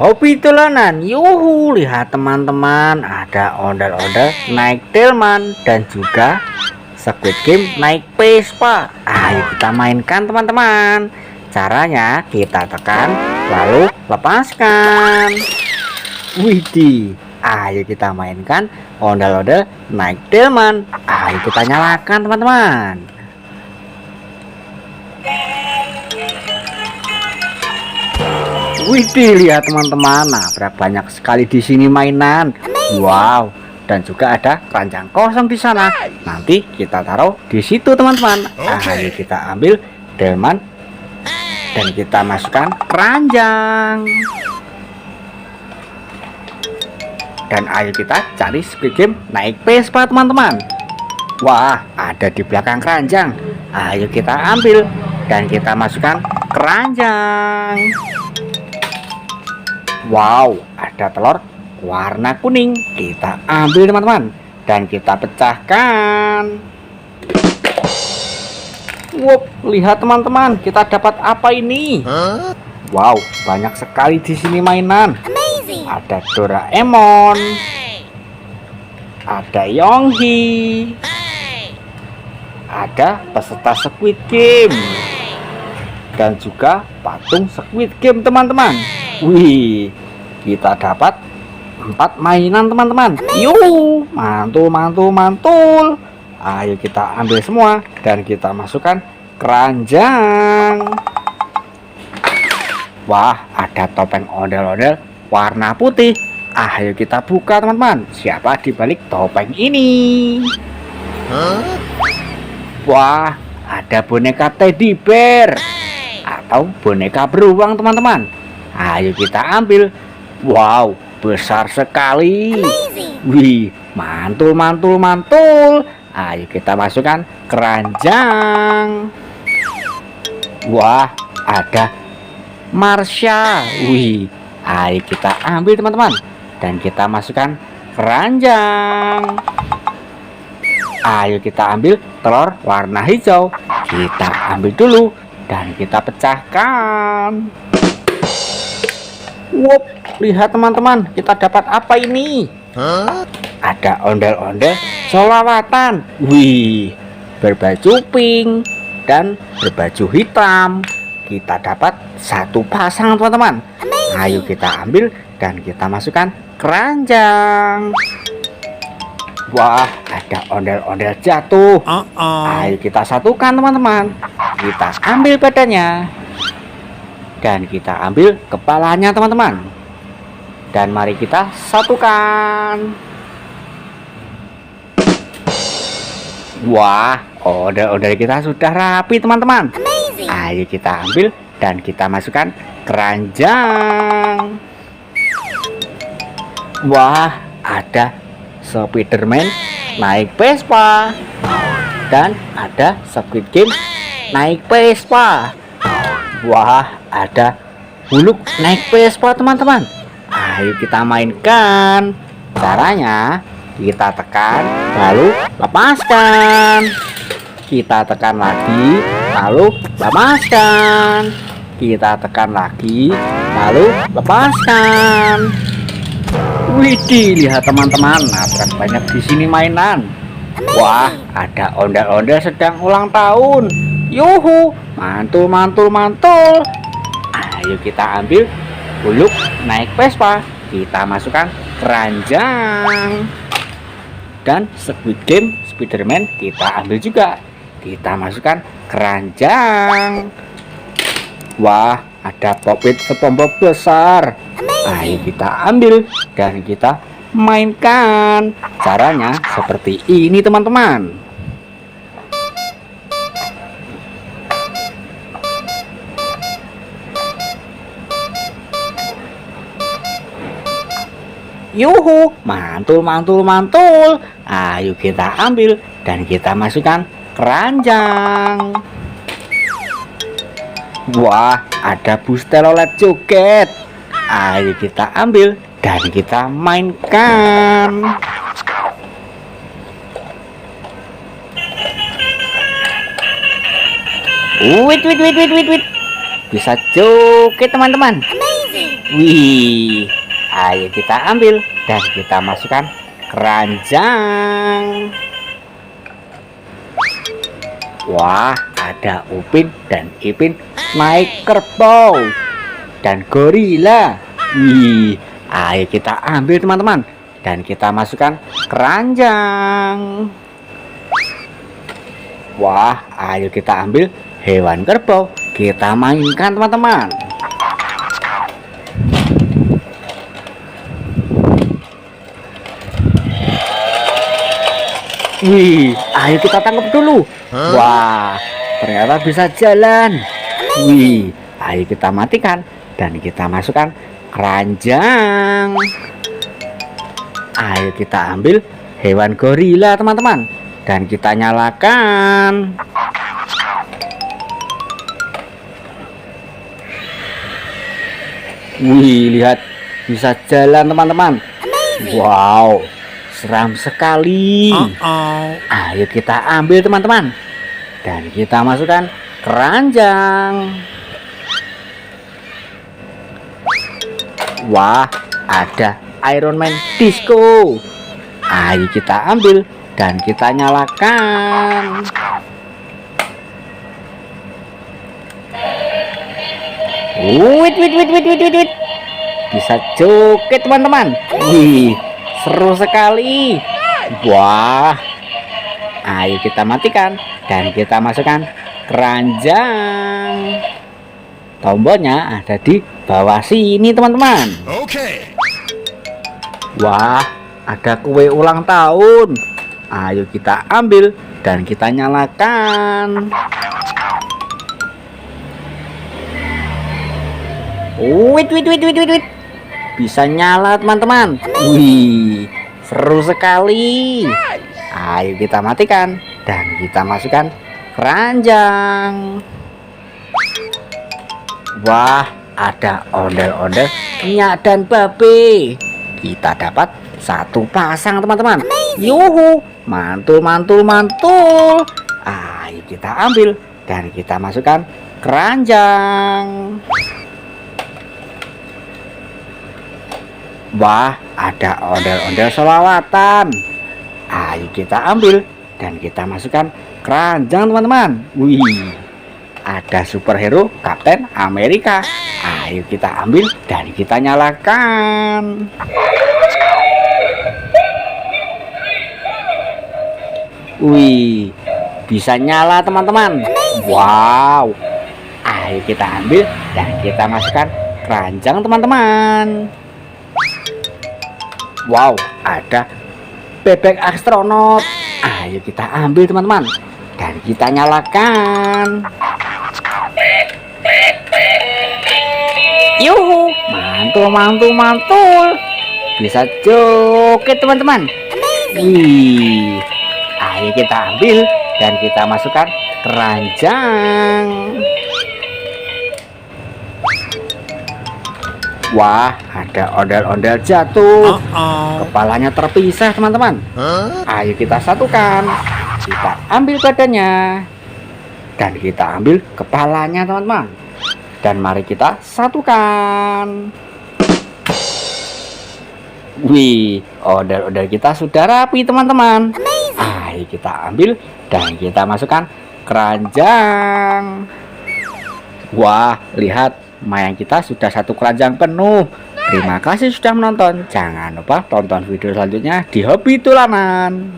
Hobi dolanan, yuhu, lihat teman-teman, ada ondel-ondel naik delman dan juga Squid Game naik Vespa. Ayo kita mainkan teman-teman. Caranya kita tekan lalu lepaskan. Widih, ayo kita mainkan ondel-ondel naik delman. Ayo kita nyalakan teman-teman. Widih, lihat teman-teman, nah berapa banyak sekali di sini mainan. Wow, dan juga ada keranjang kosong di sana. Nanti kita taruh di situ teman-teman. Ayo kita ambil delman dan kita masukkan keranjang. Dan ayo kita cari Squid Game naik Vespa teman-teman. Wah, ada di belakang keranjang. Ayo kita ambil dan kita masukkan keranjang. Wow, ada telur warna kuning. Kita ambil teman-teman dan kita pecahkan. Wow, lihat teman-teman, kita dapat apa ini? Wow, banyak sekali di sini mainan. Ada Doraemon, ada Yonghi, ada peserta Squid Game, dan juga patung Squid Game teman-teman. Wih, kita dapat 4 mainan teman-teman. Yuh, mantul. Ayo kita ambil semua dan kita masukkan keranjang. Wah, ada topeng ondel-ondel warna putih. Ayo kita buka teman-teman. Siapa di balik topeng ini? Wah, ada boneka teddy bear atau boneka beruang teman-teman. Ayo kita ambil. Wow, besar sekali. Wih, mantul. Ayo kita masukkan keranjang. Wah, ada Marsha. Wih, ayo kita ambil teman-teman dan kita masukkan keranjang. Ayo kita ambil telur warna hijau. Kita ambil dulu dan kita pecahkan. Wow, lihat teman-teman, kita dapat apa ini? Ada ondel-ondel solawatan. Wih, berbaju pink dan berbaju hitam. Kita dapat satu pasang teman-teman. Ayo kita ambil dan kita masukkan keranjang. Wah, ada ondel-ondel jatuh. Ayo kita satukan teman-teman. Kita ambil badannya dan kita ambil kepalanya teman-teman. Dan mari kita satukan. Wah, ondel-ondel kita sudah rapi teman-teman. Ayo kita ambil dan kita masukkan keranjang. Wah, ada Spiderman naik Vespa dan ada Squid Game naik Vespa. Wah, ada Hulk naik Vespa teman-teman. Ayo kita mainkan. Caranya kita tekan lalu lepaskan. Kita tekan lagi lalu lepaskan. Kita tekan lagi lalu lepaskan. Widih, lihat teman-teman, nah berapa banyak di sini mainan. Wah, ada ondel-ondel sedang ulang tahun. Yuhu, mantul. Ayo kita ambil Hulk naik Vespa. Kita masukkan keranjang. Dan Squid Game Spiderman kita ambil juga. Kita masukkan keranjang. Wah, ada popit SpongeBob besar. Ayo kita ambil dan kita mainkan. Caranya seperti ini teman-teman. Yuhu, mantul. Ayo kita ambil dan kita masukkan keranjang. Wah, ada bus telolet joget. Ayo kita ambil dan kita mainkan. Wait. Bisa joget teman-teman. Wih, ayo kita ambil dan kita masukkan keranjang. Wah, ada Upin dan Ipin naik kerbau dan gorila. Wih, ayo kita ambil teman-teman dan kita masukkan keranjang. Wah, ayo kita ambil hewan kerbau, kita mainkan teman-teman. Wih, ayo kita tangkap dulu. Wah, ternyata bisa jalan. Wih, ayo kita matikan dan kita masukkan keranjang. Ayo kita ambil hewan gorila teman-teman dan kita nyalakan. Wih, lihat bisa jalan teman-teman. Wow, seram sekali. Ayo kita ambil teman-teman dan kita masukkan keranjang. Wah, ada Iron Man Disco. Ayo kita ambil dan kita nyalakan. Wait. Bisa joget teman-teman. Wih, seru sekali. Wah, ayo kita matikan dan kita masukkan keranjang. Tombolnya ada di bawah sini teman-teman. Oke. Wah, ada kue ulang tahun. Ayo kita ambil dan kita nyalakan. Wait. Bisa nyala teman-teman. Wih, seru sekali. Ayo kita matikan dan kita masukkan keranjang. Wah, ada ondel-ondel Nyak dan Babe. Kita dapat satu pasang teman-teman. Yuhu, mantul. Ayo kita ambil dan kita masukkan keranjang. Wah, ada ondel-ondel selawatan. Ayo kita ambil dan kita masukkan keranjang teman-teman. Wih, ada superhero Kapten Amerika. Ayo kita ambil dan kita nyalakan. Wih, bisa nyala teman-teman. Wow, ayo kita ambil dan kita masukkan keranjang teman-teman. Wow, ada bebek astronot. Ayo kita ambil teman-teman dan kita nyalakan. Yuhu, mantul. Bisa joget teman-teman. Wih, ayo kita ambil dan kita masukkan keranjang. Wah, ada ondel-ondel jatuh. Kepalanya terpisah teman-teman. Ayo kita satukan. Kita ambil badannya dan kita ambil kepalanya teman-teman. Dan mari kita satukan. Wih, ondel-ondel kita sudah rapi teman-teman. Ayo kita ambil dan kita masukkan keranjang. Wah, lihat, mainan kita sudah satu keranjang penuh. Terima kasih sudah menonton. Jangan lupa tonton video selanjutnya di Hobi Tulanan.